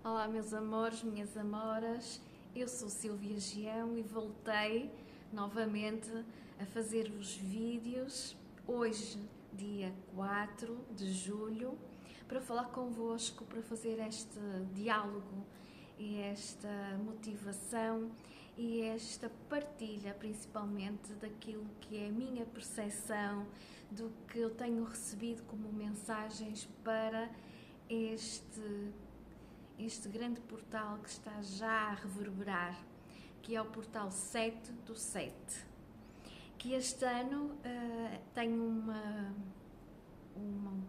Olá, meus amores, minhas amoras. Eu sou Silvia Gião e voltei novamente a fazer-vos vídeos hoje, dia 4 de julho, para falar convosco, para fazer este diálogo e esta motivação e esta partilha, principalmente daquilo que é a minha percepção, do que eu tenho recebido como mensagens para este grande portal que está já a reverberar, que é o portal 7/7, que este ano tem uma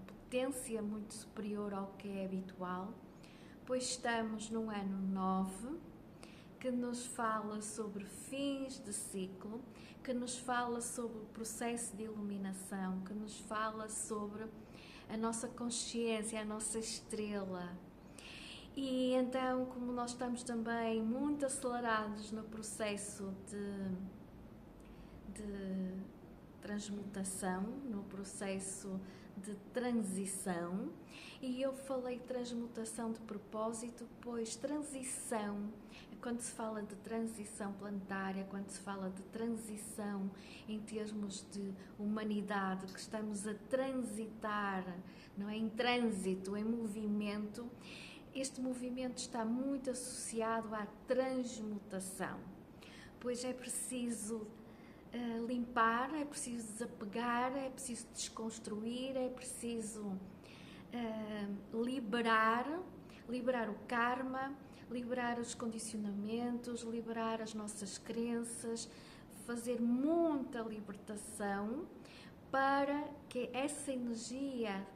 potência muito superior ao que é habitual, pois estamos num ano 9, que nos fala sobre fins de ciclo, que nos fala sobre o processo de iluminação, que nos fala sobre a nossa consciência, a nossa estrela. E então, como nós estamos também muito acelerados no processo de transmutação, no processo de transição, e eu falei transmutação de propósito, pois transição, quando se fala de transição planetária, quando se fala de transição em termos de humanidade, que estamos a transitar, não é? Em trânsito, em movimento, este movimento está muito associado à transmutação, pois é preciso limpar, é preciso desapegar, é preciso desconstruir, é preciso liberar o karma, liberar os condicionamentos, liberar as nossas crenças, fazer muita libertação para que essa energia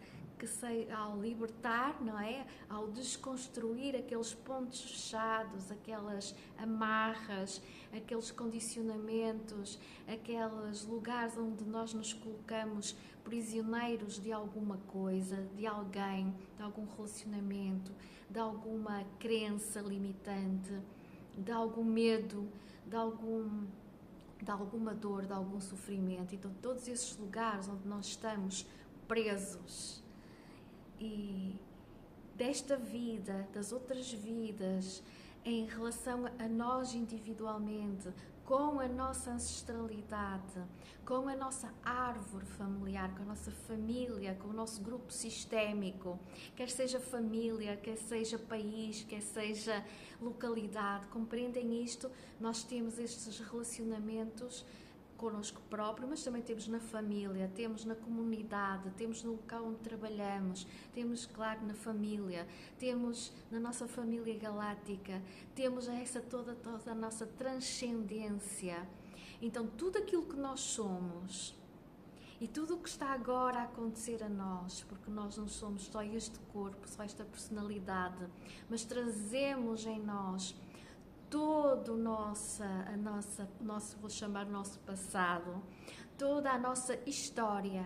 ao libertar, não é? Ao desconstruir aqueles pontos fechados, aquelas amarras, aqueles condicionamentos, aqueles lugares onde nós nos colocamos prisioneiros de alguma coisa, de alguém, de algum relacionamento, de alguma crença limitante, de algum medo, de alguma dor, de algum sofrimento. Então, todos esses lugares onde nós estamos presos e desta vida, das outras vidas, em relação a nós individualmente, com a nossa ancestralidade, com a nossa árvore familiar, com a nossa família, com o nosso grupo sistémico, quer seja família, quer seja país, quer seja localidade, compreendem isto? Nós temos estes relacionamentos connosco próprio, mas também temos na família, temos na comunidade, temos no local onde trabalhamos, temos, claro, na família, temos na nossa família galáctica, temos toda a nossa transcendência. Então, tudo aquilo que nós somos e tudo o que está agora a acontecer a nós, porque nós não somos só este corpo, só esta personalidade, mas trazemos em nós todo vou chamar nosso passado, toda a nossa história,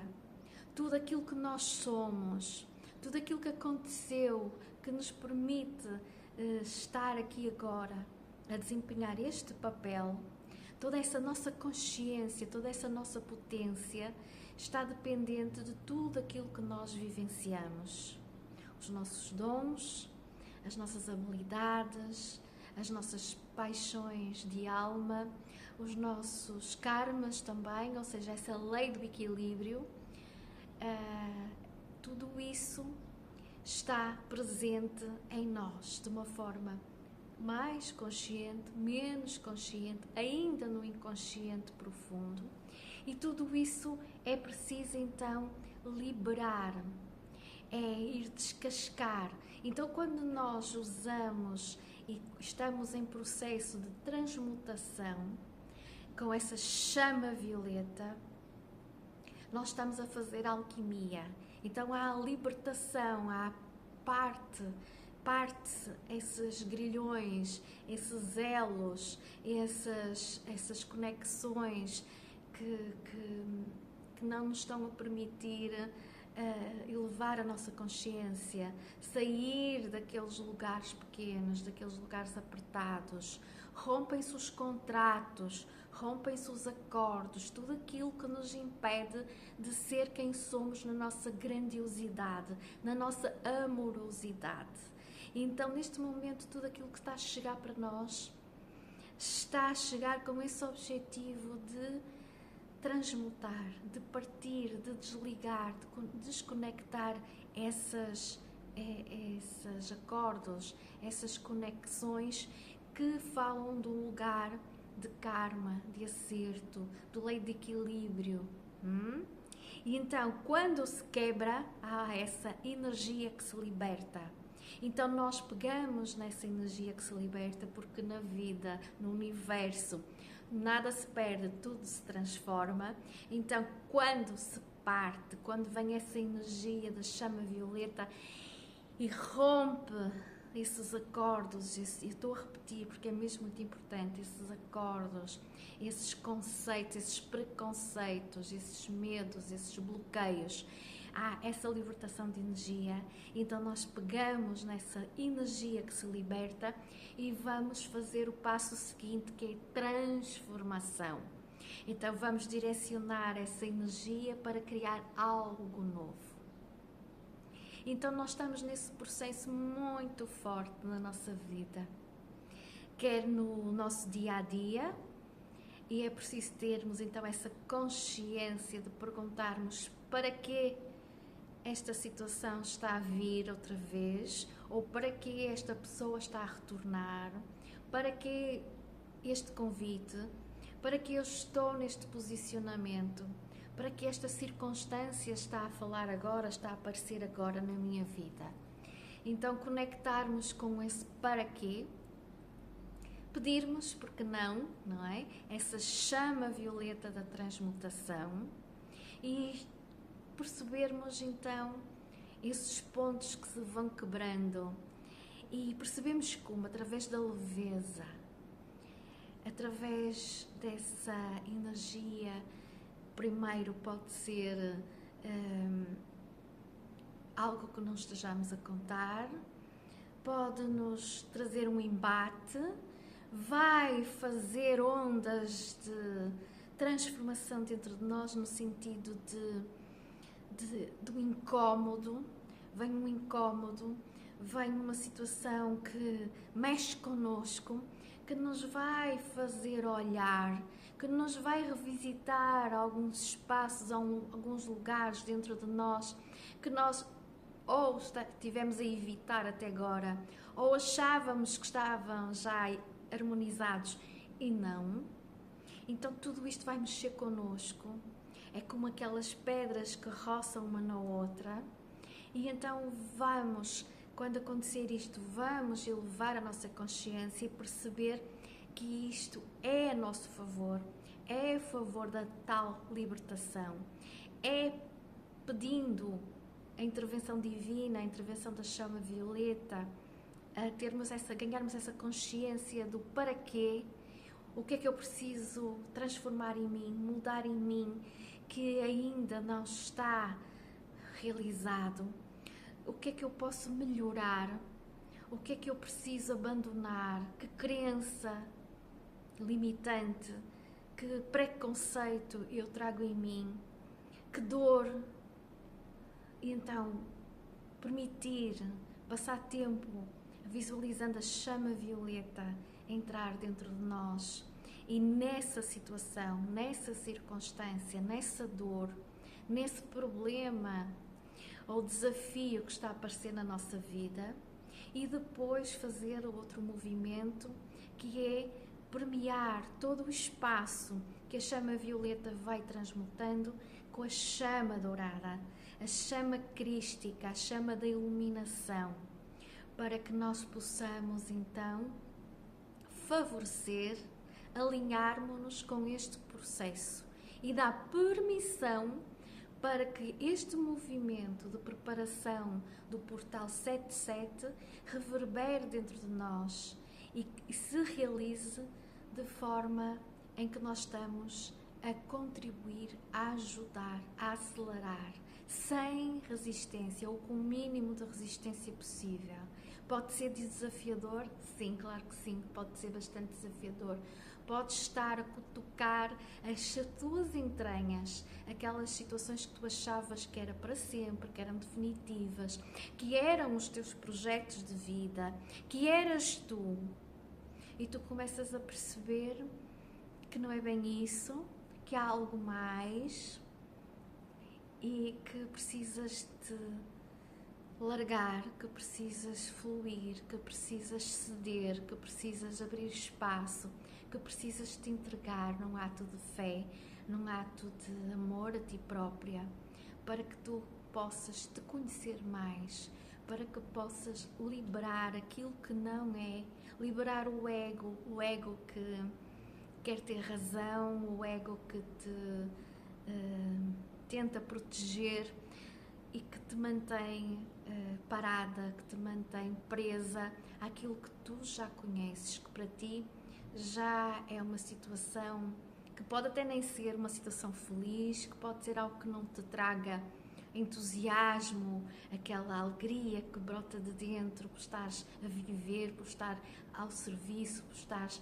tudo aquilo que nós somos, tudo aquilo que aconteceu, que nos permite estar aqui agora, a desempenhar este papel, toda essa nossa consciência, toda essa nossa potência, está dependente de tudo aquilo que nós vivenciamos. Os nossos dons, as nossas habilidades, as nossas paixões de alma, os nossos karmas também, ou seja, essa lei do equilíbrio, tudo isso está presente em nós de uma forma mais consciente, menos consciente, ainda no inconsciente profundo, e tudo isso é preciso então liberar, é ir descascar. Então, quando nós usamos e estamos em processo de transmutação com essa chama violeta, nós estamos a fazer alquimia. Então há a libertação, há parte esses grilhões, esses elos, essas conexões que não nos estão a permitir elevar a nossa consciência, sair daqueles lugares pequenos, daqueles lugares apertados. Rompem-se os contratos, rompem-se os acordos, tudo aquilo que nos impede de ser quem somos na nossa grandiosidade, na nossa amorosidade. E então, neste momento, tudo aquilo que está a chegar para nós está a chegar com esse objetivo de transmutar, de partir, de desligar, de desconectar esses acordos, essas conexões que falam do lugar de karma, de acerto, do lei de equilíbrio. E então, quando se quebra, há essa energia que se liberta. Então nós pegamos nessa energia que se liberta, porque na vida, no universo, nada se perde, tudo se transforma. Então quando se parte, quando vem essa energia da chama violeta e rompe esses acordos, e estou a repetir porque é mesmo muito importante, esses acordos, esses conceitos, esses preconceitos, esses medos, esses bloqueios, há essa libertação de energia. Então nós pegamos nessa energia que se liberta e vamos fazer o passo seguinte, que é transformação. Então vamos direcionar essa energia para criar algo novo. Então nós estamos nesse processo muito forte na nossa vida, quer no nosso dia a dia, e é preciso termos então essa consciência de perguntarmos para que esta situação está a vir outra vez, ou para que esta pessoa está a retornar, para que este convite, para que eu estou neste posicionamento, para que esta circunstância está a falar agora, está a aparecer agora na minha vida. Então conectarmos com esse para quê, pedirmos, porque não é? Essa chama violeta da transmutação e percebermos então esses pontos que se vão quebrando e percebemos como, através da leveza, através dessa energia, primeiro pode ser algo que não estejamos a contar, pode nos trazer um embate, vai fazer ondas de transformação dentro de nós no sentido do incómodo, vem um incómodo, vem uma situação que mexe connosco, que nos vai fazer olhar, que nos vai revisitar alguns espaços, alguns lugares dentro de nós que nós ou estivemos a evitar até agora, ou achávamos que estavam já harmonizados e não. Então tudo isto vai mexer connosco. É como aquelas pedras que roçam uma na outra. E então vamos, quando acontecer isto, vamos elevar a nossa consciência e perceber que isto é a nosso favor, é a favor da tal libertação, é pedindo a intervenção divina, a intervenção da chama violeta, a ganharmos essa consciência do para quê, o que é que eu preciso transformar em mim, mudar em mim, que ainda não está realizado, o que é que eu posso melhorar, o que é que eu preciso abandonar, que crença limitante, que preconceito eu trago em mim, que dor. E então permitir passar tempo visualizando a chama violeta entrar dentro de nós. E nessa situação, nessa circunstância, nessa dor, nesse problema ou desafio que está a aparecer na nossa vida, e depois fazer outro movimento que é permear todo o espaço que a chama violeta vai transmutando com a chama dourada, a chama crística, a chama da iluminação, para que nós possamos então favorecer, alinharmos-nos com este processo e dar permissão para que este movimento de preparação do portal 77 reverbere dentro de nós e se realize de forma em que nós estamos a contribuir, a ajudar, a acelerar, sem resistência ou com o mínimo de resistência possível, Pode ser desafiador? Sim, claro que sim, pode ser bastante desafiador. Podes estar a cutucar as tuas entranhas, aquelas situações que tu achavas que era para sempre, que eram definitivas, que eram os teus projetos de vida, que eras tu. E tu começas a perceber que não é bem isso, que há algo mais e que precisas de largar, que precisas fluir, que precisas ceder, que precisas abrir espaço, que precisas te entregar num ato de fé, num ato de amor a ti própria, para que tu possas te conhecer mais, para que possas liberar aquilo que não é, liberar o ego que quer ter razão, o ego que te tenta proteger e que te mantém parada, que te mantém presa àquilo que tu já conheces, que para ti já é uma situação que pode até nem ser uma situação feliz, que pode ser algo que não te traga entusiasmo, aquela alegria que brota de dentro por estares a viver, por estar ao serviço, por estares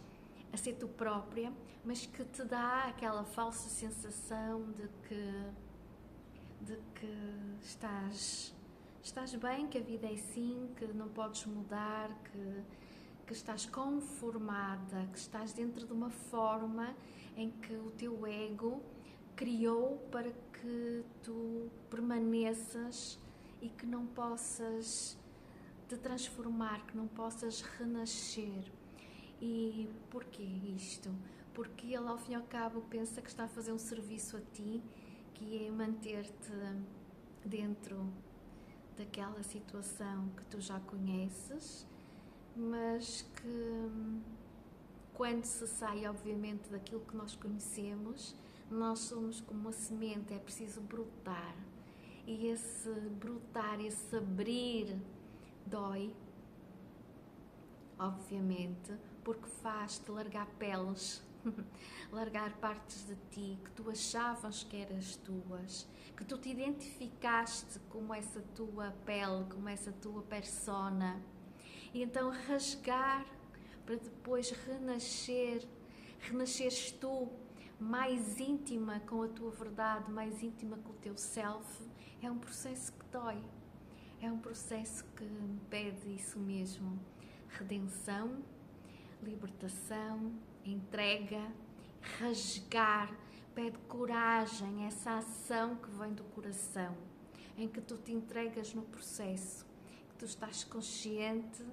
a ser tu própria, mas que te dá aquela falsa sensação de que estás bem, que a vida é assim, que não podes mudar, que estás conformada, que estás dentro de uma forma em que o teu ego criou para que tu permaneças e que não possas te transformar, que não possas renascer. E porquê isto? Porque ele, ao fim e ao cabo, pensa que está a fazer um serviço a ti, que é manter-te dentro daquela situação que tu já conheces, mas que quando se sai, obviamente, daquilo que nós conhecemos, nós somos como uma semente, é preciso brotar. E esse brotar, esse abrir, dói, obviamente, porque faz-te largar peles, largar partes de ti que tu achavas que eras tuas, que tu te identificaste como essa tua pele, como essa tua persona. E então rasgar para depois renasceres tu mais íntima com a tua verdade, mais íntima com o teu self, é um processo que dói. É um processo que pede isso mesmo, redenção, libertação, entrega, rasgar, pede coragem, essa ação que vem do coração, em que tu te entregas no processo, que tu estás consciente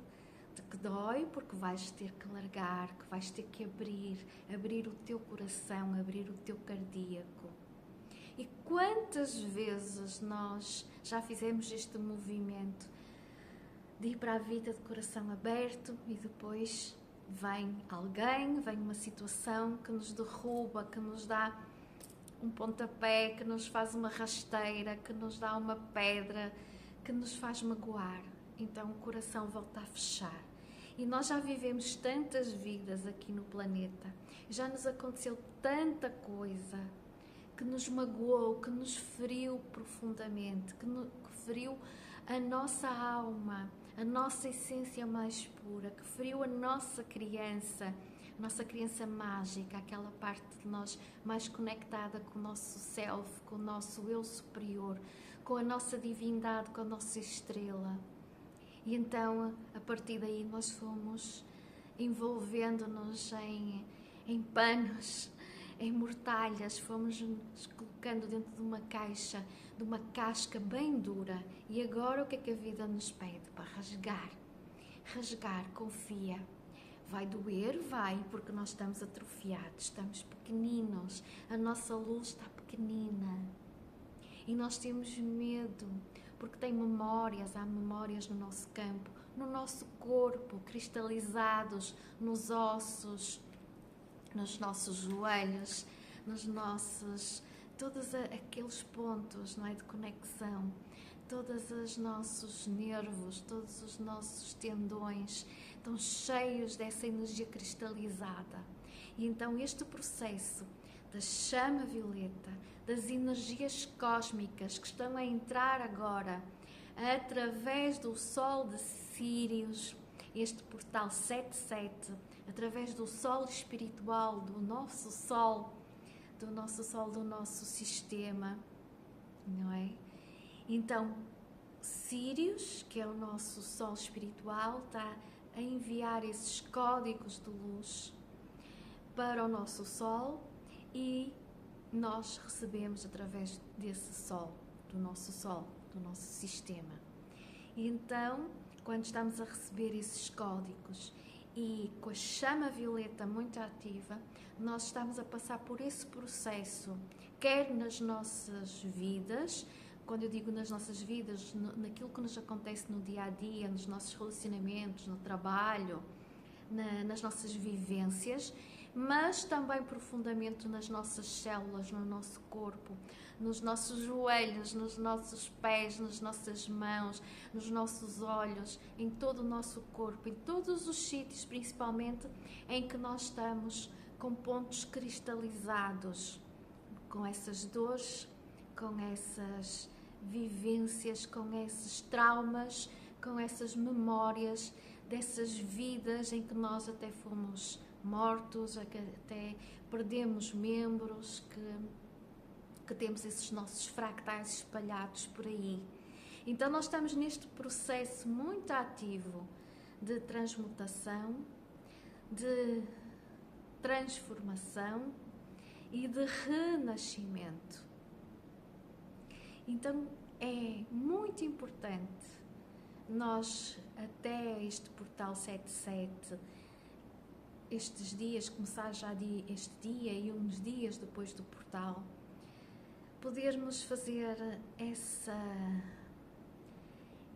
de que dói, porque vais ter que largar, que vais ter que abrir o teu coração, abrir o teu cardíaco. E quantas vezes nós já fizemos este movimento de ir para a vida de coração aberto e depois vem alguém, vem uma situação que nos derruba, que nos dá um pontapé, que nos faz uma rasteira, que nos dá uma pedra, que nos faz magoar. Então o coração volta a fechar. E nós já vivemos tantas vidas aqui no planeta, já nos aconteceu tanta coisa que nos magoou, que nos feriu profundamente, que feriu a nossa alma, a nossa essência mais pura, que feriu a nossa criança mágica, aquela parte de nós mais conectada com o nosso self, com o nosso eu superior, com a nossa divindade, com a nossa estrela. E então, a partir daí, nós fomos envolvendo-nos em panos, em mortalhas, fomos nos colocando dentro de uma caixa, de uma casca bem dura. E agora o que é que a vida nos pede? Para rasgar. Rasgar, confia. Vai doer? Vai, porque nós estamos atrofiados, estamos pequeninos, a nossa luz está pequenina. E nós temos medo, porque há memórias no nosso campo, no nosso corpo, cristalizados nos ossos, nos nossos joelhos, todos aqueles pontos, não é, de conexão, todos os nossos nervos, todos os nossos tendões estão cheios dessa energia cristalizada. E então este processo da chama violeta, das energias cósmicas que estão a entrar agora através do sol de Sírios, este portal 77, através do sol espiritual, do nosso sol, do nosso sistema, não é? Então, Sírios, que é o nosso sol espiritual, está a enviar esses códigos de luz para o nosso sol e nós recebemos através desse sol, do nosso sistema. E então, quando estamos a receber esses códigos e com a chama violeta muito ativa, nós estamos a passar por esse processo, quer nas nossas vidas, quando eu digo nas nossas vidas, naquilo que nos acontece no dia a dia, nos nossos relacionamentos, no trabalho, nas nossas vivências, mas também profundamente nas nossas células, no nosso corpo, nos nossos joelhos, nos nossos pés, nas nossas mãos, nos nossos olhos, em todo o nosso corpo, em todos os sítios, principalmente em que nós estamos com pontos cristalizados, com essas dores, com essas vivências, com esses traumas, com essas memórias dessas vidas em que nós até fomos mortos, até perdemos membros, que temos esses nossos fractais espalhados por aí. Então nós estamos neste processo muito ativo de transmutação, de transformação e de renascimento. Então é muito importante nós, até este portal 77, estes dias, começar já este dia e uns dias depois do portal, podermos fazer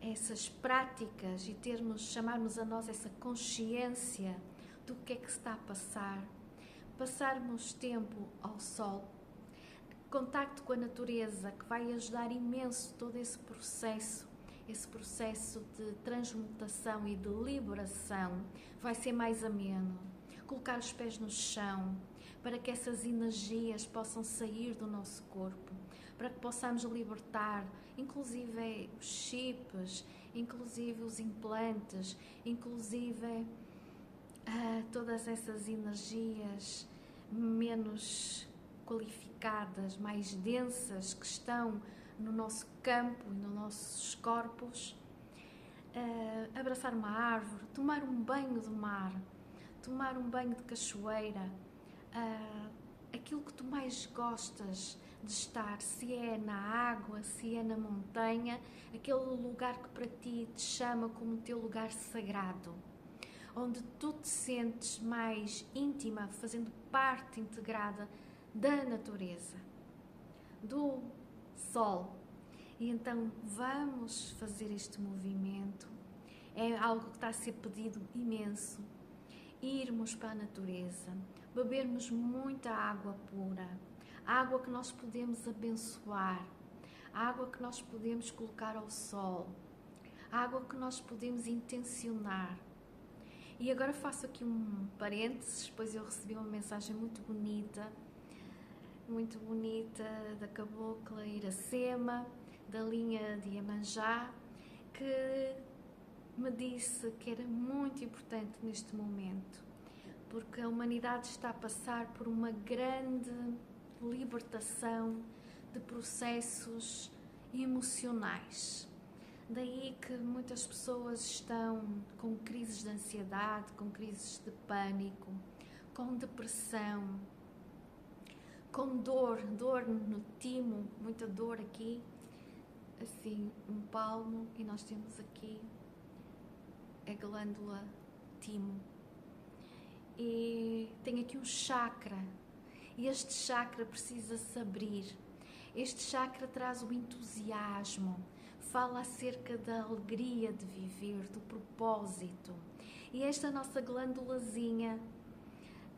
essas práticas e chamarmos a nós essa consciência do que é que se está a passar, passarmos tempo ao sol, contacto com a natureza, que vai ajudar imenso todo esse processo de transmutação e de liberação, vai ser mais ameno. Colocar os pés no chão, para que essas energias possam sair do nosso corpo, para que possamos libertar, inclusive os chips, inclusive os implantes, inclusive todas essas energias menos qualificadas, mais densas, que estão no nosso campo e nos nossos corpos. Abraçar uma árvore, tomar um banho de mar, tomar um banho de cachoeira, aquilo que tu mais gostas de estar, se é na água, se é na montanha, aquele lugar que para ti te chama como o teu lugar sagrado, onde tu te sentes mais íntima, fazendo parte integrada da natureza, do sol. E então vamos fazer este movimento. É algo que está a ser pedido imenso. Irmos para a natureza, bebermos muita água pura, água que nós podemos abençoar, água que nós podemos colocar ao sol, água que nós podemos intencionar. E agora faço aqui um parênteses, pois eu recebi uma mensagem muito bonita da cabocla Iracema, da linha de Iemanjá, que me disse que era muito importante neste momento, porque a humanidade está a passar por uma grande libertação de processos emocionais. Daí que muitas pessoas estão com crises de ansiedade, com crises de pânico, com depressão, com dor no timo, muita dor aqui, assim, um palmo, e nós temos aqui a glândula timo. E tem aqui um chakra, e este chakra precisa se abrir. Este chakra traz o entusiasmo, fala acerca da alegria de viver, do propósito. E esta nossa glândulazinha,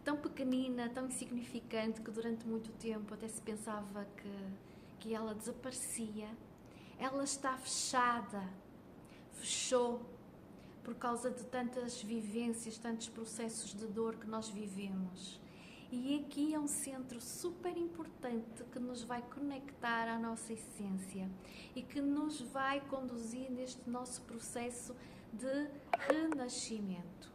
tão pequenina, tão insignificante, que durante muito tempo até se pensava que ela desaparecia, ela está fechada, fechou, por causa de tantas vivências, tantos processos de dor que nós vivemos. E aqui é um centro super importante que nos vai conectar à nossa essência e que nos vai conduzir neste nosso processo de renascimento.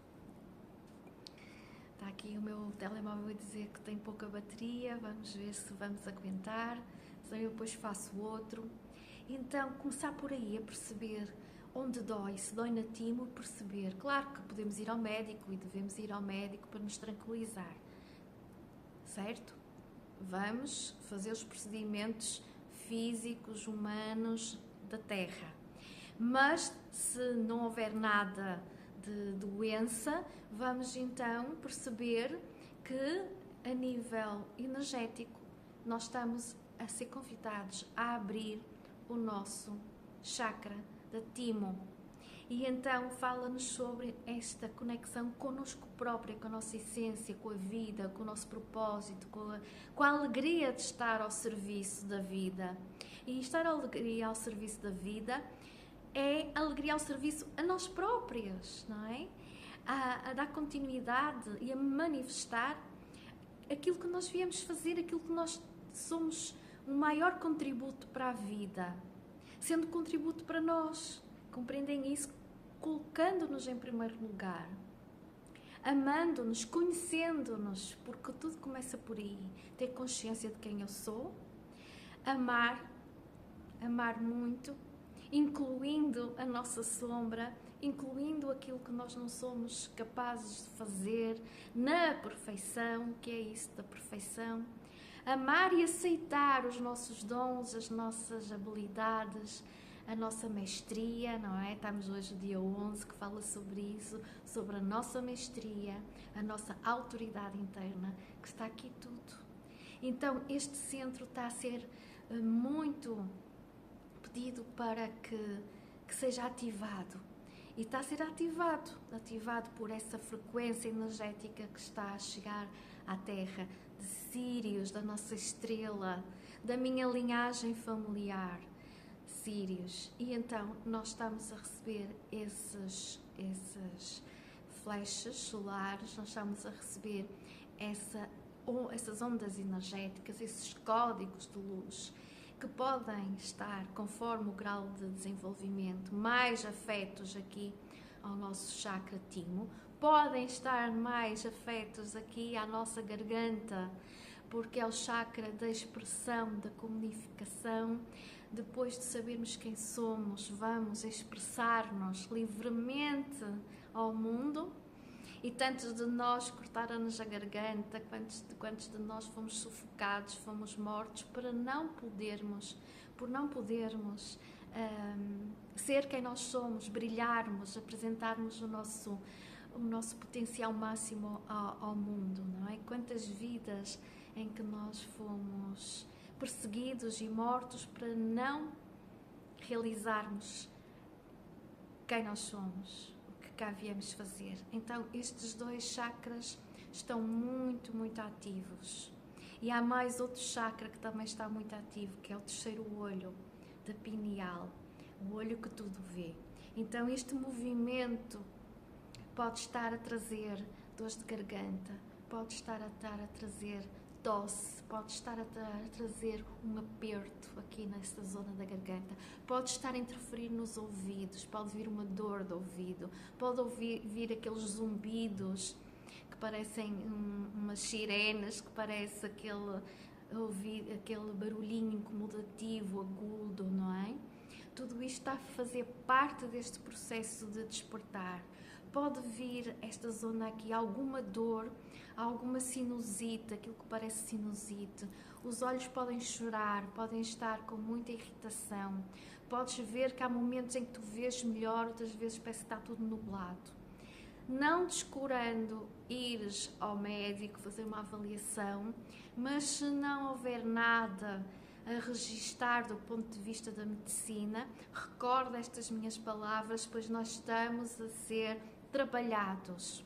Está aqui o meu telemóvel a dizer que tem pouca bateria, vamos ver se vamos aguentar, senão eu depois faço outro. Então, começar por aí a perceber onde dói, se dói na timo, perceber. Claro que podemos ir ao médico e devemos ir ao médico para nos tranquilizar, certo? Vamos fazer os procedimentos físicos, humanos da Terra. Mas, se não houver nada de doença, vamos então perceber que a nível energético nós estamos a ser convidados a abrir o nosso chakra da timo. E então fala-nos sobre esta conexão connosco própria, com a nossa essência, com a vida, com o nosso propósito, com a alegria de estar ao serviço da vida. E estar a alegria ao serviço da vida é alegria ao serviço a nós próprios, não é? A dar continuidade e a manifestar aquilo que nós viemos fazer, aquilo que nós somos o maior contributo para a vida, sendo contributo para nós. Compreendem isso? Colocando-nos em primeiro lugar, amando-nos, conhecendo-nos, porque tudo começa por aí. Ter consciência de quem eu sou, amar muito, incluindo a nossa sombra, incluindo aquilo que nós não somos capazes de fazer na perfeição, que é isso da perfeição. Amar e aceitar os nossos dons, as nossas habilidades, a nossa mestria, não é? Estamos hoje no dia 11 que fala sobre isso, sobre a nossa mestria, a nossa autoridade interna, que está aqui tudo. Então, este centro está a ser muito pedido para que seja ativado. E está a ser ativado por essa frequência energética que está a chegar à Terra, de Sírios, da nossa estrela, da minha linhagem familiar, Sírios. E então nós estamos a receber esses flashes solares, nós estamos a receber essas ondas energéticas, esses códigos de luz, que podem estar, conforme o grau de desenvolvimento, mais afetos aqui ao nosso chakra timo, podem estar mais afetos aqui à nossa garganta, porque é o chakra da expressão, da comunicação. Depois de sabermos quem somos, vamos expressar-nos livremente ao mundo. E tantos de nós cortaram-nos a garganta, quantos de nós fomos sufocados, fomos mortos por não podermos ser quem nós somos, brilharmos, apresentarmos o nosso potencial máximo ao mundo, não é? Quantas vidas em que nós fomos perseguidos e mortos para não realizarmos quem nós somos, cá viemos fazer. Então estes dois chakras estão muito, muito ativos. E há mais outro chakra que também está muito ativo, que é o terceiro olho, da pineal, o olho que tudo vê. Então este movimento pode estar a trazer dores de garganta, pode estar a trazer tosse, pode estar a trazer um aperto aqui nesta zona da garganta, pode estar a interferir nos ouvidos, pode vir uma dor de ouvido, pode vir aqueles zumbidos que parecem umas sirenes, que parece aquele barulhinho incomodativo, agudo, não é? Tudo isto está a fazer parte deste processo de despertar. Pode vir esta zona aqui, alguma dor, alguma sinusite, aquilo que parece sinusite. Os olhos podem chorar, podem estar com muita irritação. Podes ver que há momentos em que tu vês melhor, outras vezes parece que está tudo nublado. Não descurando ires ao médico fazer uma avaliação, mas se não houver nada a registar do ponto de vista da medicina, recorda estas minhas palavras, pois nós estamos a ser trabalhados.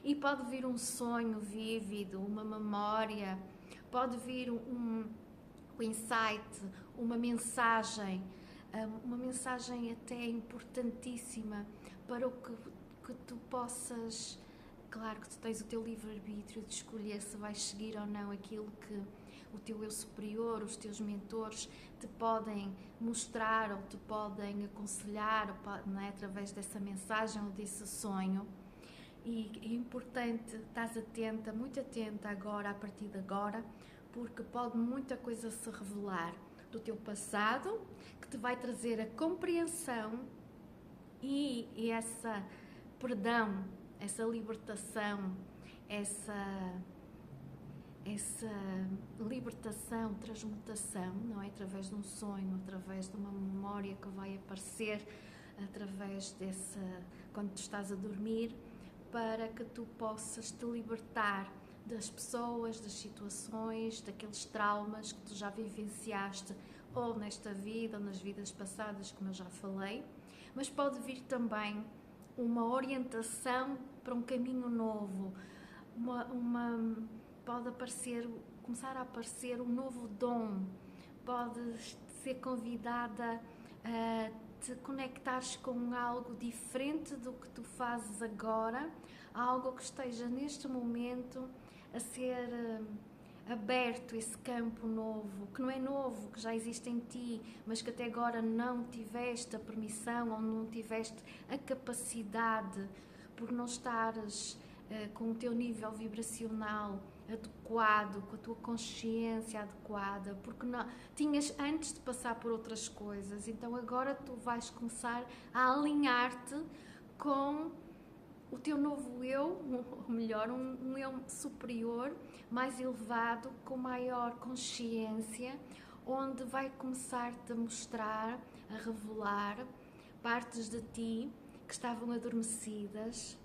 E pode vir um sonho vívido, uma memória, pode vir um insight, uma mensagem até importantíssima para o que tu possas Claro que tu tens o teu livre-arbítrio de escolher se vais seguir ou não aquilo que o teu eu superior, os teus mentores te podem mostrar ou te podem aconselhar, não é? Através dessa mensagem ou desse sonho. E é importante estás atenta, muito atenta agora, a partir de agora, porque pode muita coisa se revelar do teu passado, que te vai trazer a compreensão e essa perdão, essa libertação, essa libertação, transmutação, não é? Através de um sonho, através de uma memória que vai aparecer, através desse, quando tu estás a dormir, para que tu possas te libertar das pessoas, das situações, daqueles traumas que tu já vivenciaste, ou nesta vida, ou nas vidas passadas, como eu já falei, mas pode vir também uma orientação para um caminho novo, pode começar a aparecer um novo dom, podes ser convidada a te conectares com algo diferente do que tu fazes agora, algo que esteja neste momento a ser aberto, esse campo novo, que não é novo, que já existe em ti, mas que até agora não tiveste a permissão ou não tiveste a capacidade, por não estares com o teu nível vibracional adequado, com a tua consciência adequada, porque não, tinhas antes de passar por outras coisas, então agora tu vais começar a alinhar-te com o teu novo eu, ou melhor, um eu superior, mais elevado, com maior consciência, onde vai começar-te a mostrar, a revelar partes de ti que estavam adormecidas,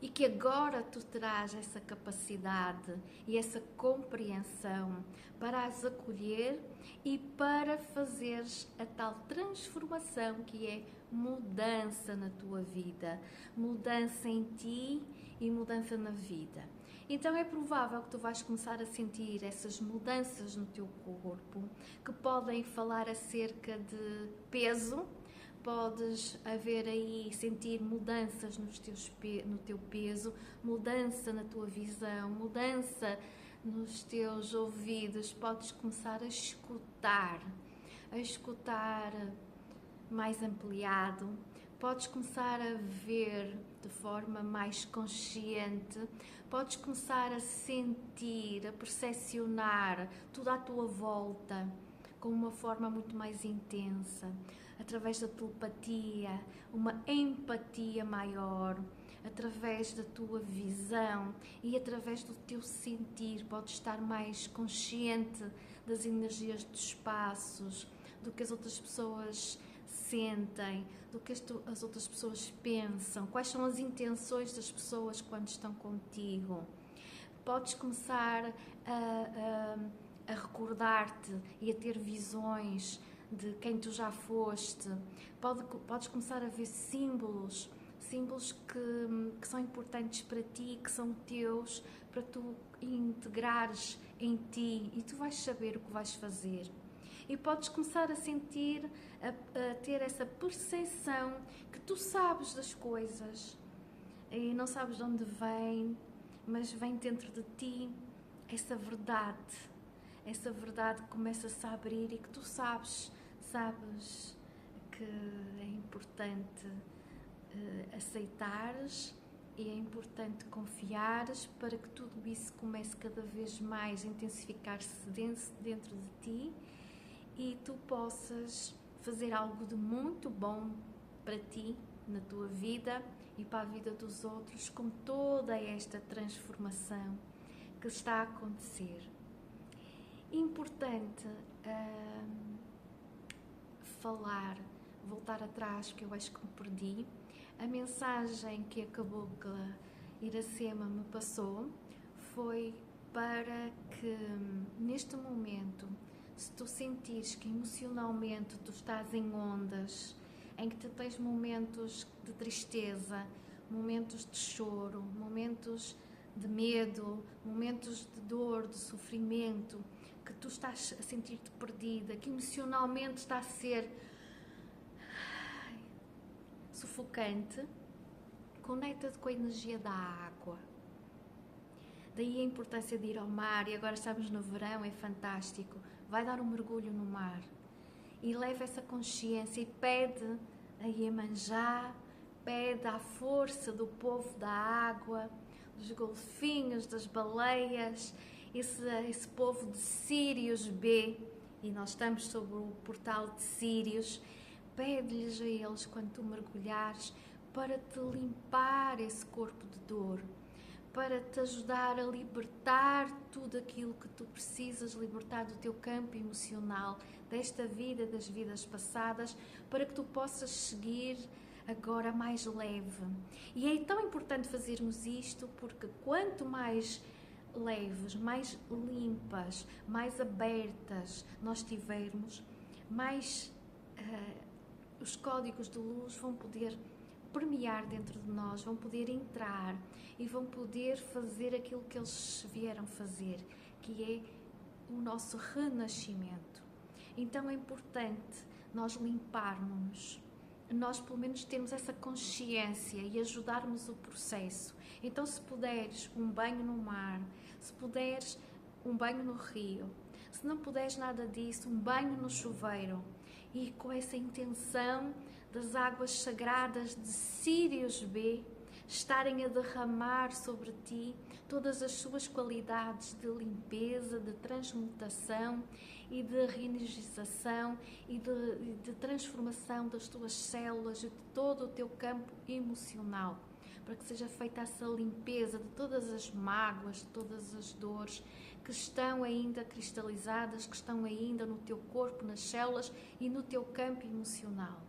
e que agora tu terás essa capacidade e essa compreensão para as acolher e para fazeres a tal transformação que é mudança na tua vida, mudança em ti e mudança na vida. Então é provável que tu vais começar a sentir essas mudanças no teu corpo, que podem falar acerca de peso. Podes haver aí, sentir mudanças no teu peso, mudança na tua visão, mudança nos teus ouvidos. Podes começar a escutar mais ampliado. Podes começar a ver de forma mais consciente. Podes começar a sentir, a percepcionar tudo à tua volta com uma forma muito mais intensa, através da telepatia, uma empatia maior, através da tua visão e através do teu sentir. Podes estar mais consciente das energias dos espaços, do que as outras pessoas sentem, do que as outras pessoas pensam, quais são as intenções das pessoas quando estão contigo. Podes começar a recordar-te e a ter visões de quem tu já foste. Podes começar a ver símbolos que são importantes para ti, que são teus, para tu integrares em ti, e tu vais saber o que vais fazer. E podes começar a sentir, a ter essa percepção que tu sabes das coisas e não sabes de onde vem, mas vem dentro de ti essa verdade começa-se a abrir e que tu sabes que é importante aceitares e é importante confiares para que tudo isso comece cada vez mais a intensificar-se dentro de ti e tu possas fazer algo de muito bom para ti, na tua vida e para a vida dos outros, com toda esta transformação que está a acontecer. Importante voltar atrás, porque eu acho que me perdi. A mensagem que a cabocla Iracema me passou foi para que neste momento, se tu sentires que emocionalmente tu estás em ondas, em que tu tens momentos de tristeza, momentos de choro, momentos de medo, momentos de dor, de sofrimento, que tu estás a sentir-te perdida, que emocionalmente está a ser sufocante, conecta-te com a energia da água. Daí a importância de ir ao mar, e agora estamos no verão, é fantástico. Vai dar um mergulho no mar e leva essa consciência e pede a Iemanjá, pede à força do povo da água, dos golfinhos, das baleias, esse povo de Sírios B, e nós estamos sobre o portal de Sírios, pede-lhes a eles, quando tu mergulhares, para te limpar esse corpo de dor, para te ajudar a libertar tudo aquilo que tu precisas libertar do teu campo emocional, desta vida, das vidas passadas, para que tu possas seguir agora mais leve. E é tão importante fazermos isto, porque quanto mais leves, mais limpas, mais abertas nós tivermos, mais os códigos de luz vão poder permear dentro de nós, vão poder entrar e vão poder fazer aquilo que eles vieram fazer, que é o nosso renascimento. Então é importante nós limparmos, nós pelo menos termos essa consciência e ajudarmos o processo. Então, se puderes um banho no mar, se puderes um banho no rio, se não puderes nada disso, um banho no chuveiro, e com essa intenção das águas sagradas de Sírios B estarem a derramar sobre ti todas as suas qualidades de limpeza, de transmutação e de reenergização e de transformação das tuas células e de todo o teu campo emocional, para que seja feita essa limpeza de todas as mágoas, de todas as dores que estão ainda cristalizadas, que estão ainda no teu corpo, nas células e no teu campo emocional.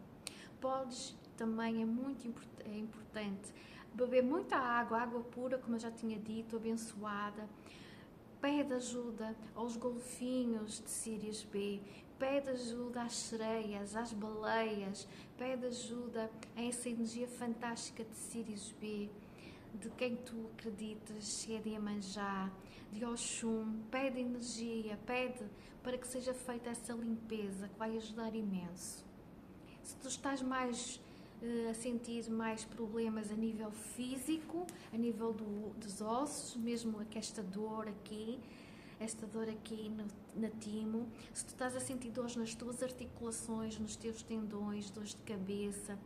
Podes também, é importante, beber muita água, água pura, como eu já tinha dito, abençoada. Pede ajuda aos golfinhos de Sírios B, pede ajuda às sereias, às baleias, pede ajuda a essa energia fantástica de Sírios B, de quem tu acreditas, se é de Iemanjá, de Oxum. Pede energia, pede para que seja feita essa limpeza, que vai ajudar imenso. Se tu estás mais a sentir mais problemas a nível físico, a nível dos ossos, mesmo esta dor aqui na timo, se tu estás a sentir dores nas tuas articulações, nos teus tendões, dores de cabeça,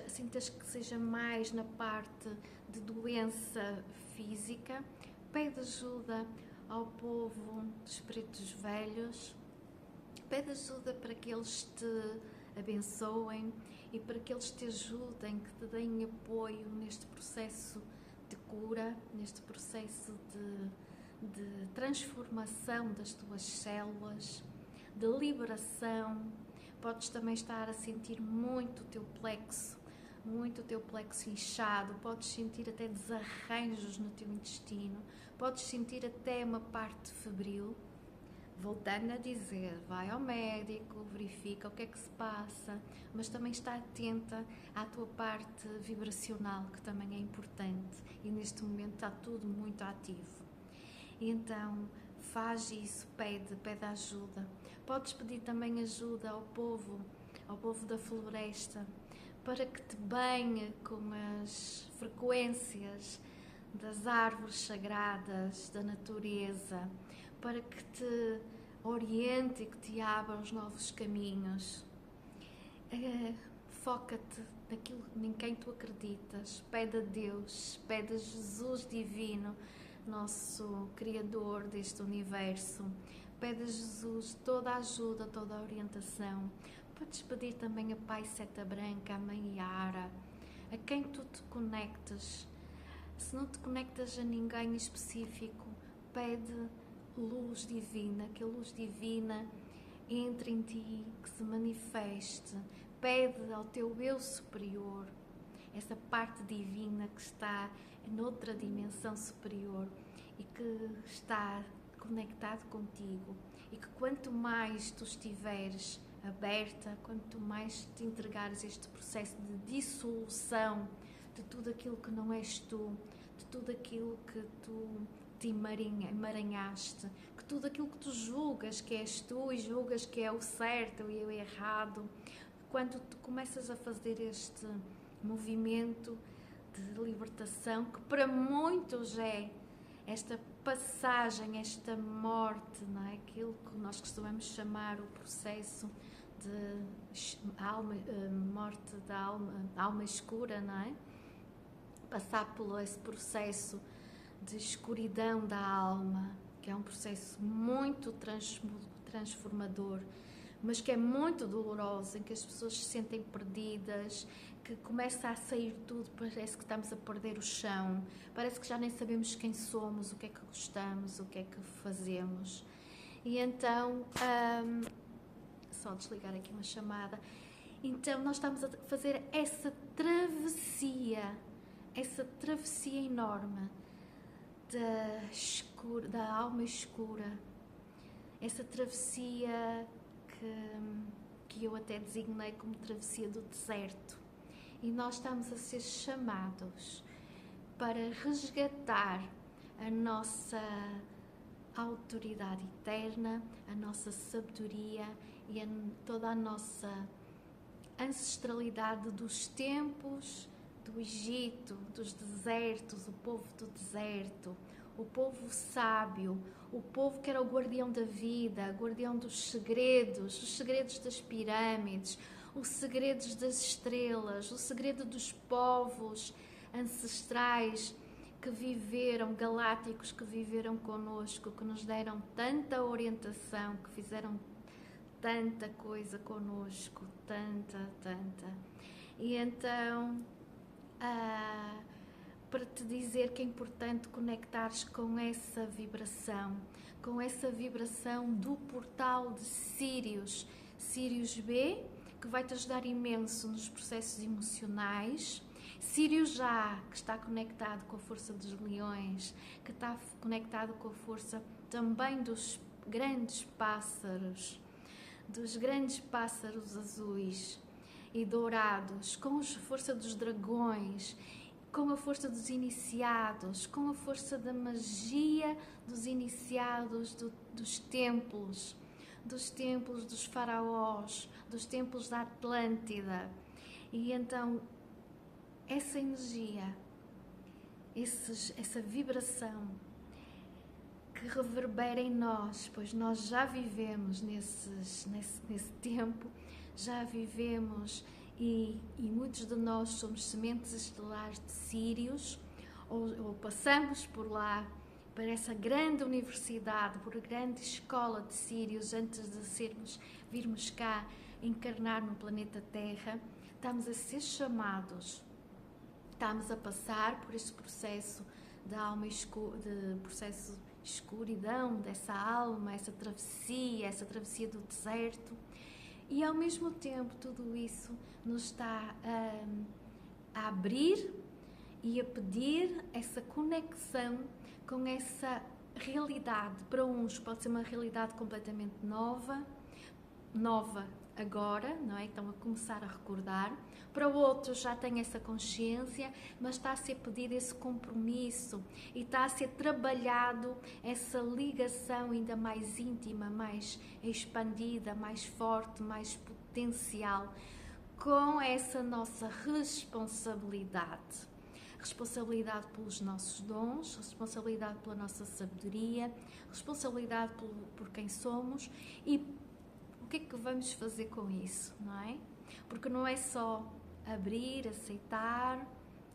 sintas que seja mais na parte de doença física, pede ajuda ao povo dos pretos velhos, pede ajuda para que eles te abençoem e para que eles te ajudem, que te deem apoio neste processo de cura, neste processo de transformação das tuas células, de liberação. Podes também estar a sentir muito o teu plexo inchado, podes sentir até desarranjos no teu intestino, podes sentir até uma parte febril. Voltando a dizer, vai ao médico, verifica o que é que se passa, mas também está atenta à tua parte vibracional, que também é importante, e neste momento está tudo muito ativo. Então, faz isso, pede ajuda. Podes pedir também ajuda ao povo da floresta, para que te banhe com as frequências das árvores sagradas, da natureza, para que te oriente e que te abra os novos caminhos. Foca-te naquilo em quem tu acreditas. Pede a Deus, pede a Jesus divino, nosso Criador deste universo. Pede a Jesus toda a ajuda, toda a orientação. Podes pedir também a Pai Seta Branca, a Mãe Yara, a quem tu te conectas. Se não te conectas a ninguém específico, pede luz divina, que a luz divina entre em ti, que se manifeste. Pede ao teu eu superior, essa parte divina que está noutra dimensão superior e que está conectado contigo, e que quanto mais tu estiveres aberta, quanto mais te entregares a este processo de dissolução de tudo aquilo que não és tu, de tudo aquilo que tu te emaranhaste, que tudo aquilo que tu julgas que és tu e julgas que é o certo e o errado, quando tu começas a fazer este movimento de libertação, que para muitos é esta passagem, esta morte, não é? Aquilo que nós costumamos chamar o processo de morte da alma escura, não é? Passar por esse processo de escuridão da alma, que é um processo muito transformador, mas que é muito doloroso, em que as pessoas se sentem perdidas, que começa a sair tudo, parece que estamos a perder o chão, parece que já nem sabemos quem somos, o que é que gostamos, o que é que fazemos. E então, só desligar aqui uma chamada, então nós estamos a fazer essa travessia enorme da alma escura, essa travessia que eu até designei como travessia do deserto. E nós estamos a ser chamados para resgatar a nossa autoridade eterna, a nossa sabedoria e toda a nossa ancestralidade dos tempos do Egito, dos desertos, o povo do deserto, o povo sábio, o povo que era o guardião da vida, guardião dos segredos, os segredos das pirâmides, os segredos das estrelas, o segredo dos povos ancestrais que viveram, galácticos que viveram connosco, que nos deram tanta orientação, que fizeram tanta coisa connosco, tanta. E então, para te dizer que é importante conectares com essa vibração do portal de Sírius, Sírius B, que vai te ajudar imenso nos processos emocionais. Sírius A, que está conectado com a força dos leões, que está conectado com a força também dos grandes pássaros azuis e dourados, com a força dos dragões, com a força dos iniciados, com a força da magia dos iniciados dos templos dos faraós, dos templos da Atlântida. E então essa energia, essa vibração que reverbera em nós, pois nós já vivemos nesse tempo, já vivemos e muitos de nós somos sementes estelares de Sírios, ou passamos por lá, para essa grande universidade, por a grande escola de Sírios, antes de virmos cá encarnar no planeta Terra. Estamos a ser chamados, estamos a passar por este processo da alma processo de escuridão dessa alma, essa travessia do deserto, e ao mesmo tempo tudo isso nos está a abrir e a pedir essa conexão com essa realidade. Para uns pode ser uma realidade completamente nova agora, não é? Estão a começar a recordar. Para outros já têm essa consciência, mas está a ser pedido esse compromisso e está a ser trabalhado essa ligação ainda mais íntima, mais expandida, mais forte, mais potencial, com essa nossa responsabilidade pelos nossos dons, responsabilidade pela nossa sabedoria, responsabilidade por quem somos e o que é que vamos fazer com isso, não é? Porque não é só abrir, aceitar,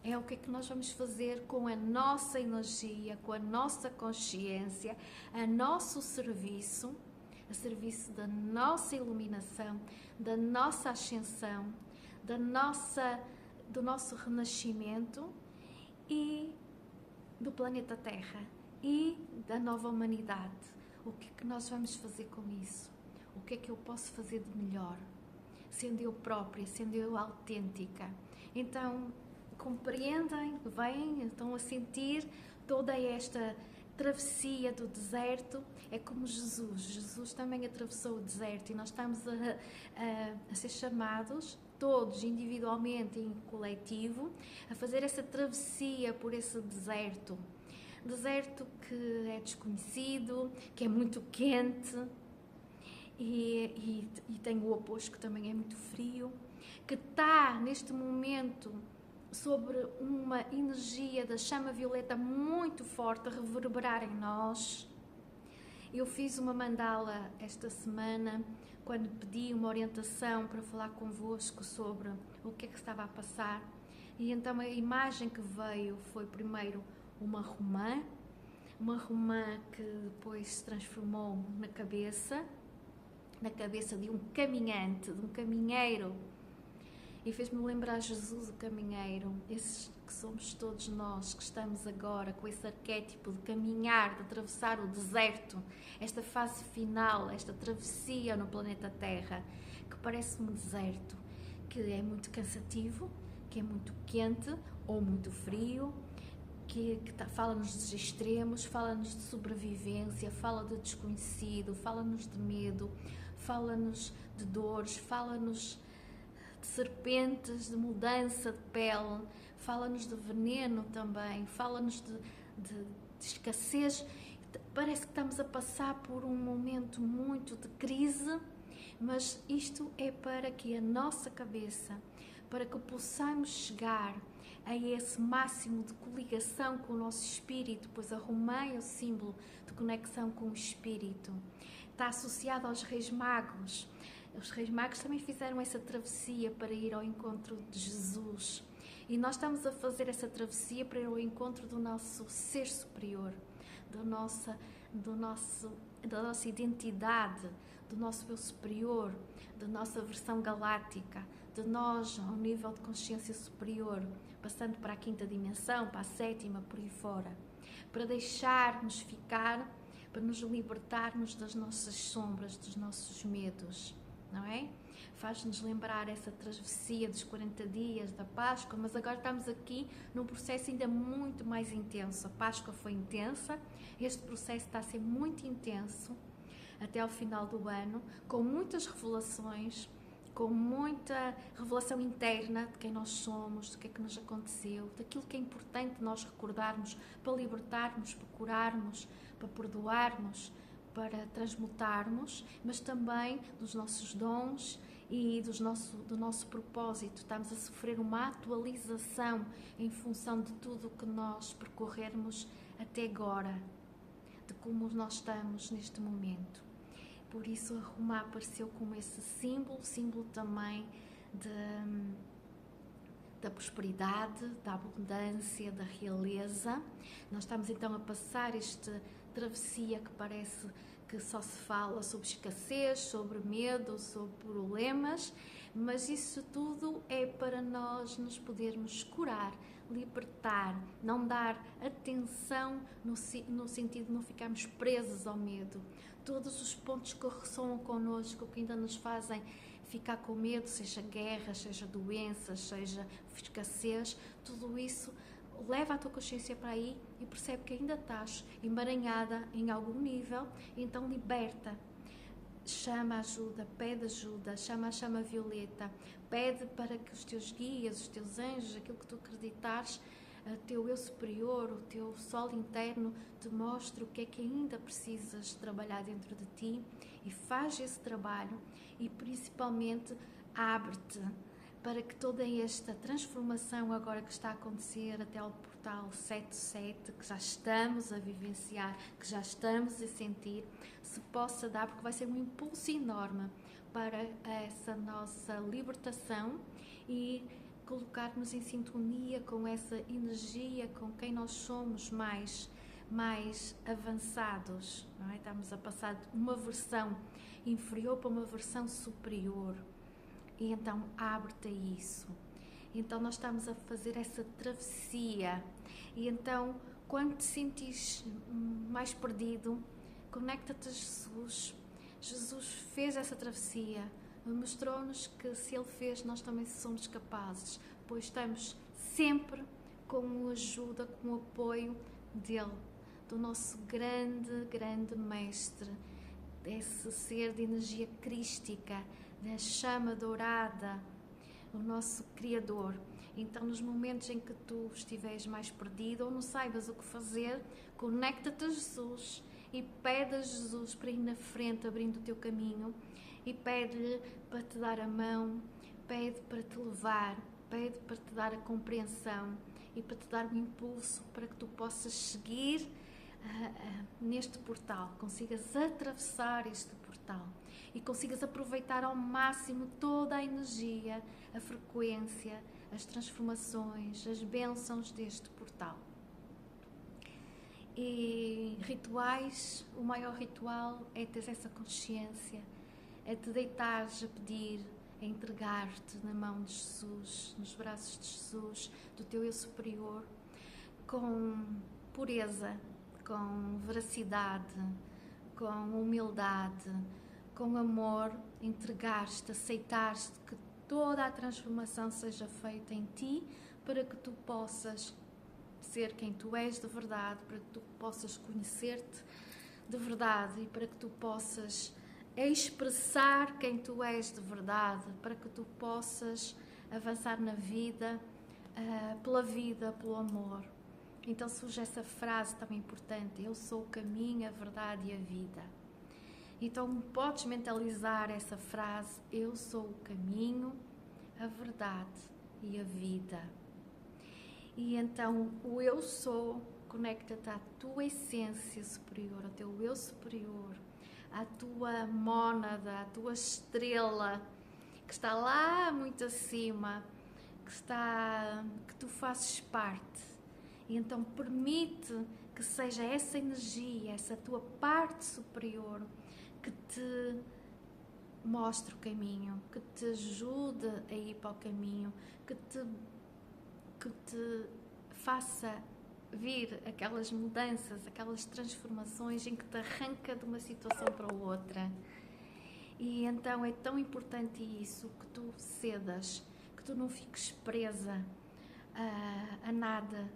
é o que é que nós vamos fazer com a nossa energia, com a nossa consciência, a nosso serviço, a serviço da nossa iluminação, da nossa ascensão, do nosso renascimento e do planeta Terra e da nova humanidade. O que é que nós vamos fazer com isso? O que é que eu posso fazer de melhor? Sendo eu própria, sendo eu autêntica. Então, compreendem, veem, estão a sentir toda esta travessia do deserto. É como Jesus também atravessou o deserto e nós estamos a ser chamados, todos individualmente e em coletivo, a fazer essa travessia por esse deserto que é desconhecido, que é muito quente e tem o oposto, que também é muito frio, que está neste momento sobre uma energia da chama violeta muito forte a reverberar em nós. Eu fiz uma mandala esta semana, quando pedi uma orientação para falar convosco sobre o que é que estava a passar. E então a imagem que veio foi primeiro uma romã que depois se transformou na cabeça de um caminhante, de um caminheiro, e fez-me lembrar Jesus, o caminheiro, esses que somos todos nós, que estamos agora com esse arquétipo de caminhar, de atravessar o deserto, esta fase final, esta travessia no planeta Terra, que parece um deserto, que é muito cansativo, que é muito quente ou muito frio, fala-nos dos extremos, fala-nos de sobrevivência, fala de desconhecido, fala-nos de medo, fala-nos de dores, fala-nos de serpentes, de mudança de pele, fala-nos de veneno também, fala-nos de escassez. Parece que estamos a passar por um momento muito de crise, mas isto é para que a nossa cabeça, para que possamos chegar a esse máximo de coligação com o nosso espírito, pois a romã é o símbolo de conexão com o espírito. Está associado aos Reis Magos. Os Reis Magos também fizeram essa travessia para ir ao encontro de Jesus. E nós estamos a fazer essa travessia para ir ao encontro do nosso ser superior, da nossa identidade, do nosso eu superior, da nossa versão galáctica, de nós ao nível de consciência superior, passando para a quinta dimensão, para a sétima, por aí fora, para deixarmos ficar, para nos libertarmos das nossas sombras, dos nossos medos, não é? Faz-nos lembrar essa travessia dos 40 dias da Páscoa, mas agora estamos aqui num processo ainda muito mais intenso. A Páscoa foi intensa, este processo está a ser muito intenso até ao final do ano, com muitas revelações, com muita revelação interna de quem nós somos, do que é que nos aconteceu, daquilo que é importante nós recordarmos para libertarmos, para curarmos, para perdoarmos, para transmutarmos, mas também dos nossos dons e do nosso propósito. Estamos a sofrer uma atualização em função de tudo o que nós percorrermos até agora, de como nós estamos neste momento. Por isso a romã apareceu como esse símbolo também da prosperidade, da abundância, da realeza. Nós estamos então a passar esta travessia que parece que só se fala sobre escassez, sobre medo, sobre problemas, mas isso tudo é para nós nos podermos curar, libertar, não dar atenção no sentido de não ficarmos presos ao medo. Todos os pontos que ressoam connosco, que ainda nos fazem ficar com medo, seja guerras, seja doenças, seja escassez, tudo isso leva a tua consciência para aí e percebe que ainda estás emaranhada em algum nível, então liberta. Chama ajuda, pede ajuda, chama a chama violeta, pede para que os teus guias, os teus anjos, aquilo que tu acreditares, o teu eu superior, o teu sol interno, te mostre o que é que ainda precisas trabalhar dentro de ti e faz esse trabalho e principalmente abre-te para que toda esta transformação agora que está a acontecer até ao portal 77, que já estamos a vivenciar, que já estamos a sentir, se possa dar, porque vai ser um impulso enorme para essa nossa libertação e colocar-nos em sintonia com essa energia, com quem nós somos mais avançados, não é? Estamos a passar de uma versão inferior para uma versão superior. E então abre-te a isso. Então nós estamos a fazer essa travessia. E então, quando te sentires mais perdido, conecta-te a Jesus. Jesus fez essa travessia. Mostrou-nos que se Ele fez, nós também somos capazes. Pois estamos sempre com a ajuda, com o apoio dEle, do nosso grande Mestre, desse ser de energia crística, da chama dourada, o nosso Criador. Então, nos momentos em que tu estiveres mais perdido ou não saibas o que fazer, conecta-te a Jesus e pede a Jesus para ir na frente, abrindo o teu caminho, e pede-lhe para te dar a mão, pede para te levar, pede para te dar a compreensão e para te dar o impulso para que tu possas seguir neste portal, consigas atravessar este portal e consigas aproveitar ao máximo toda a energia, a frequência, as transformações, as bênçãos deste portal. E rituais, o maior ritual é ter essa consciência, é te deitares a pedir, a entregar-te na mão de Jesus, nos braços de Jesus, do teu eu superior, com pureza, com veracidade, com humildade, com amor, entregar-te, aceitar-te, que toda a transformação seja feita em ti, para que tu possas ser quem tu és de verdade, para que tu possas conhecer-te de verdade e para que tu possas expressar quem tu és de verdade, para que tu possas avançar na vida, pelo amor. Então surge essa frase tão importante: eu sou o caminho, a verdade e a vida. Então podes mentalizar essa frase: eu sou o caminho, a verdade e a vida. E então o eu sou conecta-te à tua essência superior, ao teu eu superior, à tua mónada, à tua estrela, que está lá muito acima, que tu fazes parte. E então permite que seja essa energia, essa tua parte superior, que te mostre o caminho, que te ajude a ir para o caminho, que te faça vir aquelas mudanças, aquelas transformações em que te arranca de uma situação para outra. E então é tão importante isso, que tu cedas, que tu não fiques presa a nada,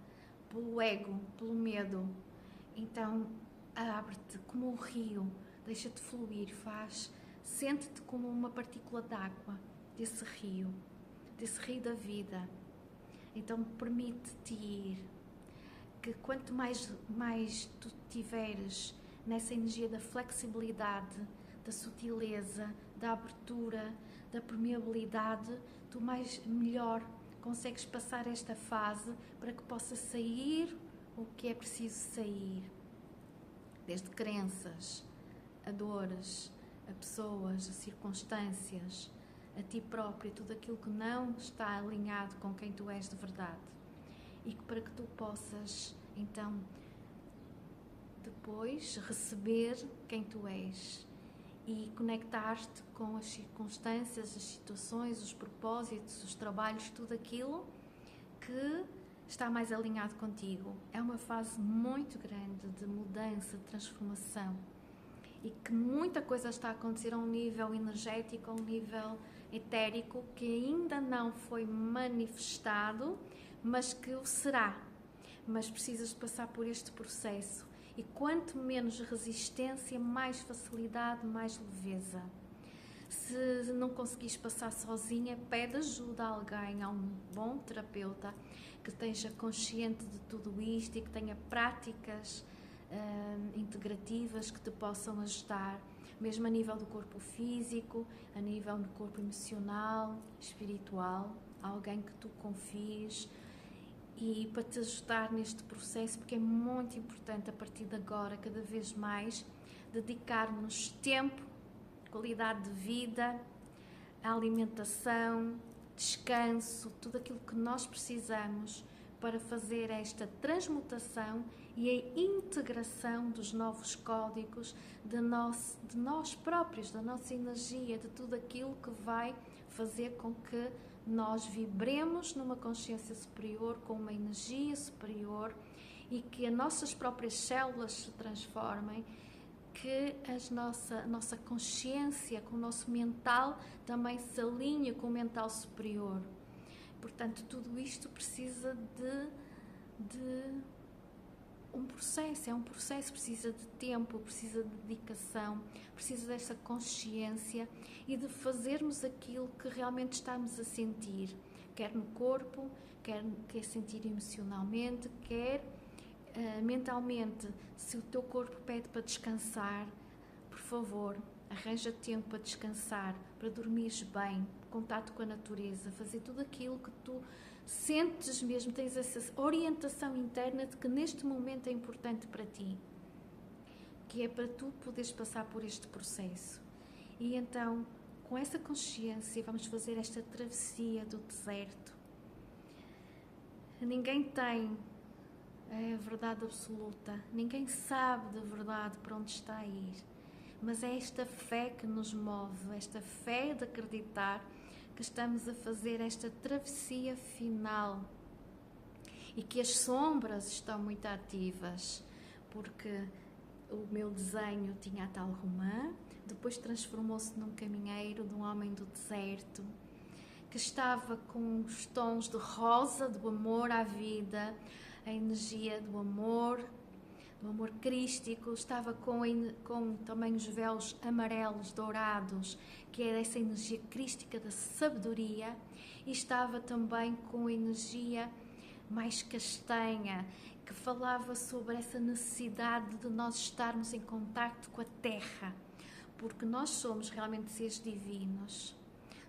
pelo ego, pelo medo. Então abre-te como um rio, deixa-te fluir, sente-te como uma partícula d'água desse rio da vida. Então permite-te ir, que quanto mais tu tiveres nessa energia da flexibilidade, da sutileza, da abertura, da permeabilidade, tu melhor consegues passar esta fase para que possa sair o que é preciso sair. Desde crenças, a dores, a pessoas, a circunstâncias, a ti próprio, tudo aquilo que não está alinhado com quem tu és de verdade. E que para que tu possas, então, depois receber quem tu és e conectar-te com as circunstâncias, as situações, os propósitos, os trabalhos, tudo aquilo que está mais alinhado contigo. É uma fase muito grande de mudança, de transformação, e que muita coisa está a acontecer a um nível energético, a um nível etérico, que ainda não foi manifestado, mas que o será. Mas precisas de passar por este processo. E quanto menos resistência, mais facilidade, mais leveza. Se não conseguires passar sozinha, pede ajuda a alguém, a um bom terapeuta que esteja consciente de tudo isto e que tenha práticas integrativas que te possam ajudar, mesmo a nível do corpo físico, a nível do corpo emocional, espiritual, alguém que tu confies, e para te ajudar neste processo, porque é muito importante a partir de agora, cada vez mais, dedicarmos tempo, qualidade de vida, a alimentação, descanso, tudo aquilo que nós precisamos para fazer esta transmutação e a integração dos novos códigos de nós próprios, da nossa energia, de tudo aquilo que vai fazer com que nós vibremos numa consciência superior, com uma energia superior, e que as nossas próprias células se transformem, que a nossa consciência, com o nosso mental, também se alinhe com o mental superior. Portanto, tudo isto precisa de um processo, precisa de tempo, precisa de dedicação, precisa dessa consciência e de fazermos aquilo que realmente estamos a sentir, quer no corpo, quer sentir emocionalmente, quer mentalmente. Se o teu corpo pede para descansar, por favor, arranja tempo para descansar, para dormires bem, contato com a natureza, fazer tudo aquilo que tu sentes mesmo, tens essa orientação interna de que neste momento é importante para ti, que é para tu poderes passar por este processo. E então, com essa consciência, vamos fazer esta travessia do deserto. Ninguém tem a verdade absoluta, ninguém sabe de verdade para onde está a ir, mas é esta fé que nos move, esta fé de acreditar que estamos a fazer esta travessia final e que as sombras estão muito ativas, porque o meu desenho tinha a tal romã, depois transformou-se num caminheiro de um homem do deserto que estava com os tons de rosa, do amor à vida, a energia do amor crístico, estava com também os véus amarelos, dourados, que era essa energia crística da sabedoria, e estava também com a energia mais castanha, que falava sobre essa necessidade de nós estarmos em contacto com a Terra, porque nós somos realmente seres divinos,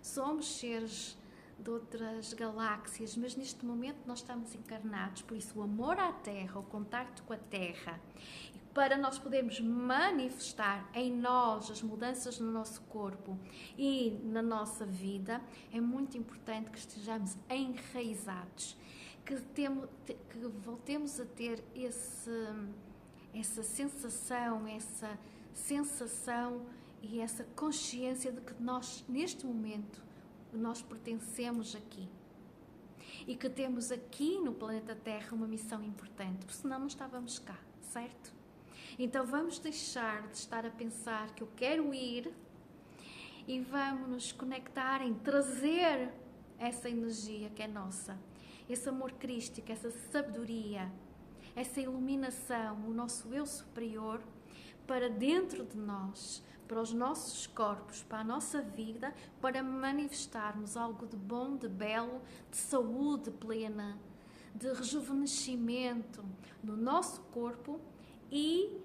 somos seres de outras galáxias, mas neste momento nós estamos encarnados, por isso o amor à Terra, o contacto com a Terra, para nós podermos manifestar em nós as mudanças no nosso corpo e na nossa vida, é muito importante que estejamos enraizados, que voltemos a ter essa sensação e essa consciência de que nós, neste momento, nós pertencemos aqui e que temos aqui no planeta Terra uma missão importante, porque senão não estávamos cá, certo? Então vamos deixar de estar a pensar que eu quero ir e vamos nos conectar em trazer essa energia que é nossa, esse amor crístico, essa sabedoria, essa iluminação, o nosso eu superior para dentro de nós, para os nossos corpos, para a nossa vida, para manifestarmos algo de bom, de belo, de saúde plena, de rejuvenescimento no nosso corpo e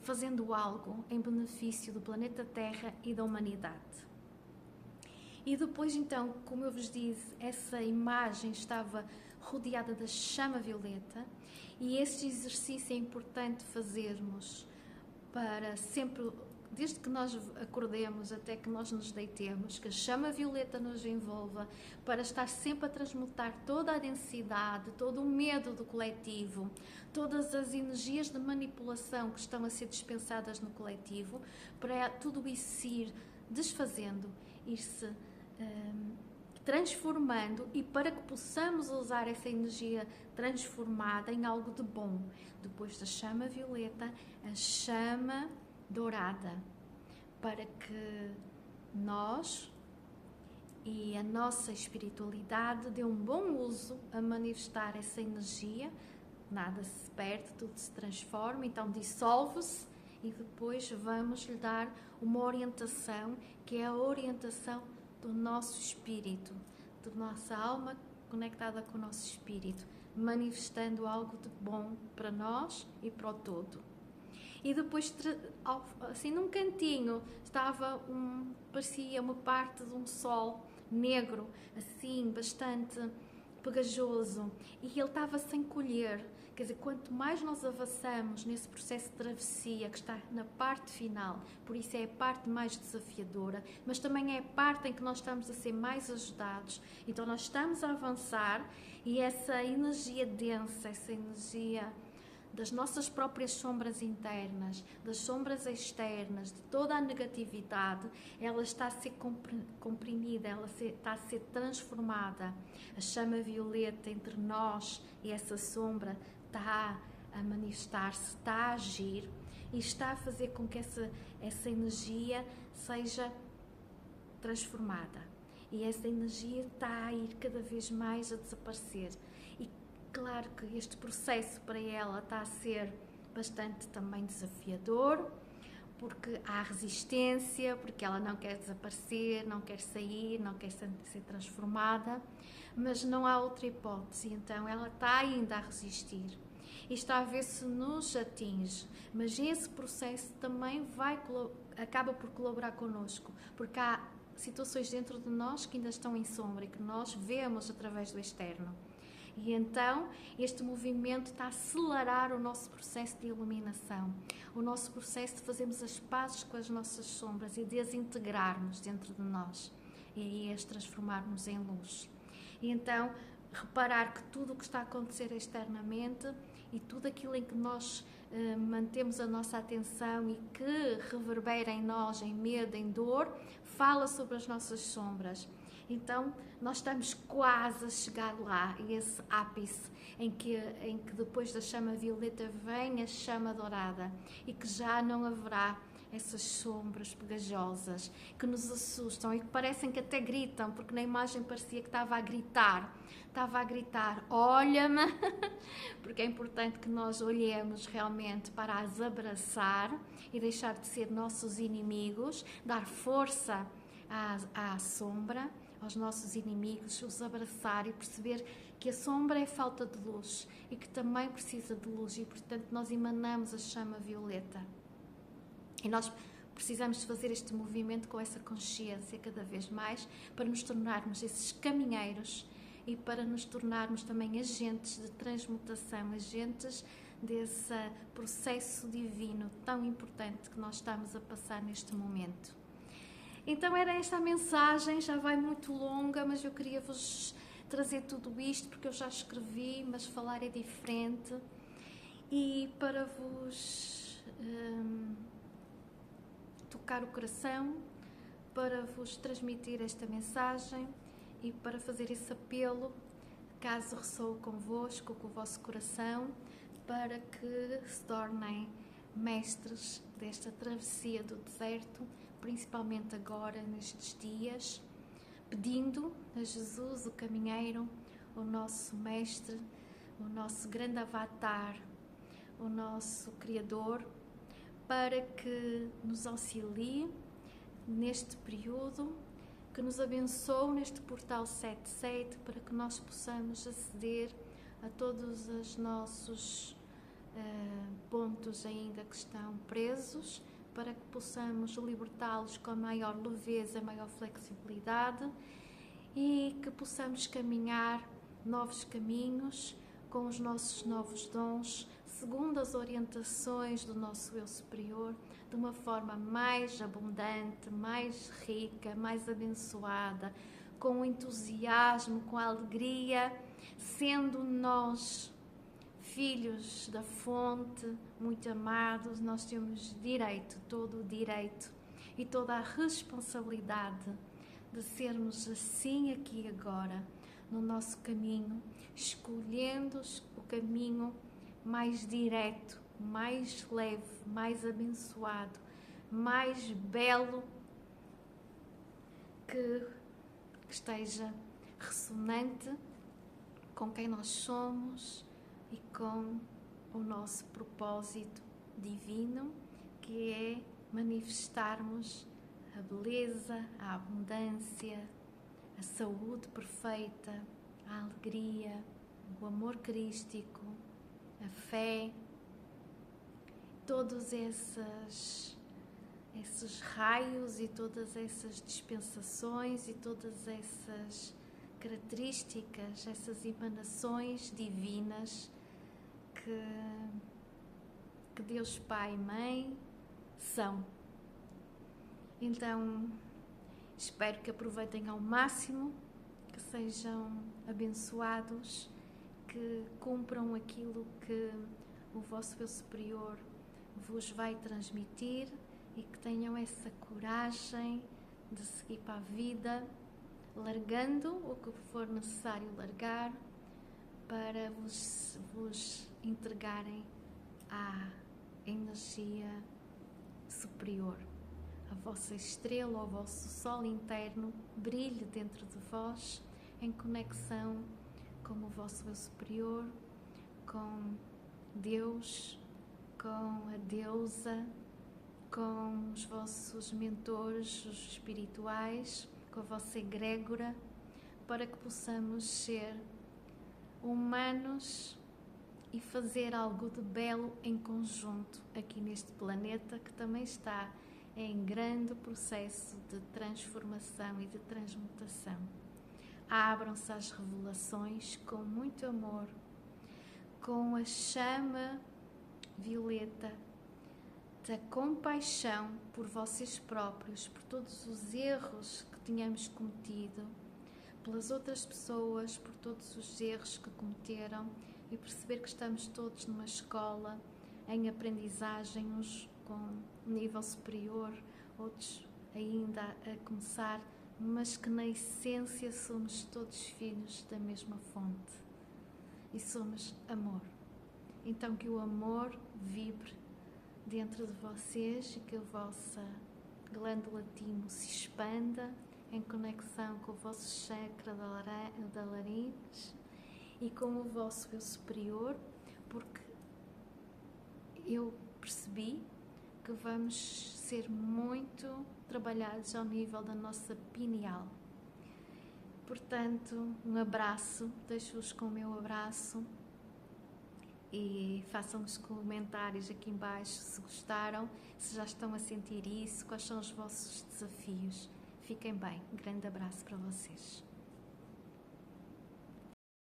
fazendo algo em benefício do planeta Terra e da humanidade. E depois, então, como eu vos disse, essa imagem estava rodeada da chama violeta, e esse exercício é importante fazermos para sempre, desde que nós acordemos até que nós nos deitemos, que a chama violeta nos envolva, para estar sempre a transmutar toda a densidade, todo o medo do coletivo, todas as energias de manipulação que estão a ser dispensadas no coletivo, para tudo isso ir desfazendo, ir-se transformando, e para que possamos usar essa energia transformada em algo de bom. Depois da chama violeta, a chama dourada, para que nós e a nossa espiritualidade dê um bom uso a manifestar essa energia. Nada se perde, tudo se transforma, então dissolve-se, e depois vamos lhe dar uma orientação, que é a orientação do nosso espírito, da nossa alma conectada com o nosso espírito, manifestando algo de bom para nós e para o todo. E depois, assim num cantinho, parecia uma parte de um sol negro, assim, bastante pegajoso, e ele estava sem colher. Quer dizer, quanto mais nós avançamos nesse processo de travessia, que está na parte final, por isso é a parte mais desafiadora, mas também é a parte em que nós estamos a ser mais ajudados. Então nós estamos a avançar, e essa energia densa, essa energia das nossas próprias sombras internas, das sombras externas, de toda a negatividade, ela está a ser comprimida, está a ser transformada. A chama violeta entre nós e essa sombra está a manifestar-se, está a agir, e está a fazer com que essa energia seja transformada. E essa energia está a ir cada vez mais a desaparecer. E claro que este processo para ela está a ser bastante também desafiador, porque há resistência, porque ela não quer desaparecer, não quer sair, não quer ser transformada, mas não há outra hipótese, então ela está ainda a resistir e está a ver se nos atinge, mas esse processo também acaba por colaborar connosco, porque há situações dentro de nós que ainda estão em sombra e que nós vemos através do externo. E então este movimento está a acelerar o nosso processo de iluminação, o nosso processo de fazermos as pazes com as nossas sombras e desintegrarmos dentro de nós e aí as transformarmos em luz. E então reparar que tudo o que está a acontecer externamente e tudo aquilo em que nós mantemos a nossa atenção e que reverbera em nós, em medo, em dor, fala sobre as nossas sombras. Então, nós estamos quase a chegar lá, esse ápice, em que depois da chama violeta vem a chama dourada e que já não haverá essas sombras pegajosas que nos assustam e que parecem que até gritam, porque na imagem parecia que estava a gritar, olha-me, porque é importante que nós olhemos realmente para as abraçar e deixar de ser nossos inimigos, dar força à sombra, aos nossos inimigos, os abraçar e perceber que a sombra é falta de luz e que também precisa de luz e, portanto, nós emanamos a chama violeta. E nós precisamos de fazer este movimento com essa consciência cada vez mais para nos tornarmos esses caminheiros e para nos tornarmos também agentes de transmutação, agentes desse processo divino tão importante que nós estamos a passar neste momento. Então era esta a mensagem, já vai muito longa, mas eu queria vos trazer tudo isto porque eu já escrevi, mas falar é diferente. E para vos tocar o coração, para vos transmitir esta mensagem e para fazer esse apelo, caso ressoe convosco, com o vosso coração, para que se tornem mestres desta travessia do deserto, principalmente agora, nestes dias, pedindo a Jesus, o caminheiro, o nosso mestre, o nosso grande avatar, o nosso Criador, para que nos auxilie neste período, que nos abençoe neste portal 77, para que nós possamos aceder a todos os nossos pontos ainda que estão presos, para que possamos libertá-los com a maior leveza, maior flexibilidade e que possamos caminhar novos caminhos com os nossos novos dons, segundo as orientações do nosso eu superior, de uma forma mais abundante, mais rica, mais abençoada, com entusiasmo, com alegria, sendo nós filhos da fonte, muito amados. Nós temos direito, todo o direito e toda a responsabilidade de sermos assim aqui e agora, no nosso caminho, escolhendo o caminho mais direto, mais leve, mais abençoado, mais belo, que esteja ressonante com quem nós somos e com o nosso propósito divino, que é manifestarmos a beleza, a abundância, a saúde perfeita, a alegria, o amor crístico, a fé, todos esses raios e todas essas dispensações e todas essas características, essas emanações divinas que Deus Pai e Mãe são. Então, espero que aproveitem ao máximo, que sejam abençoados, que cumpram aquilo que o vosso eu superior vos vai transmitir e que tenham essa coragem de seguir para a vida, largando o que for necessário largar, para vos entregarem à energia superior. A vossa estrela, o vosso sol interno brilhe dentro de vós, em conexão com o vosso eu superior, com Deus, com a deusa, com os vossos mentores, os espirituais, com a vossa egrégora, para que possamos ser humanos e fazer algo de belo em conjunto aqui neste planeta que também está em grande processo de transformação e de transmutação. Abram-se às revelações com muito amor, com a chama violeta da compaixão por vocês próprios, por todos os erros que tínhamos cometido, pelas outras pessoas, por todos os erros que cometeram, e perceber que estamos todos numa escola em aprendizagem, uns com um nível superior, outros ainda a começar, mas que na essência somos todos filhos da mesma fonte e somos amor. Então que o amor vibre dentro de vocês e que a vossa glândula timo se expanda em conexão com o vosso chakra da laringe e com o vosso eu superior, porque eu percebi que vamos ser muito trabalhados ao nível da nossa pineal. Portanto, um abraço, deixo-vos com o meu abraço e façam os comentários aqui em baixo se gostaram, se já estão a sentir isso, quais são os vossos desafios. Fiquem bem, um grande abraço para vocês.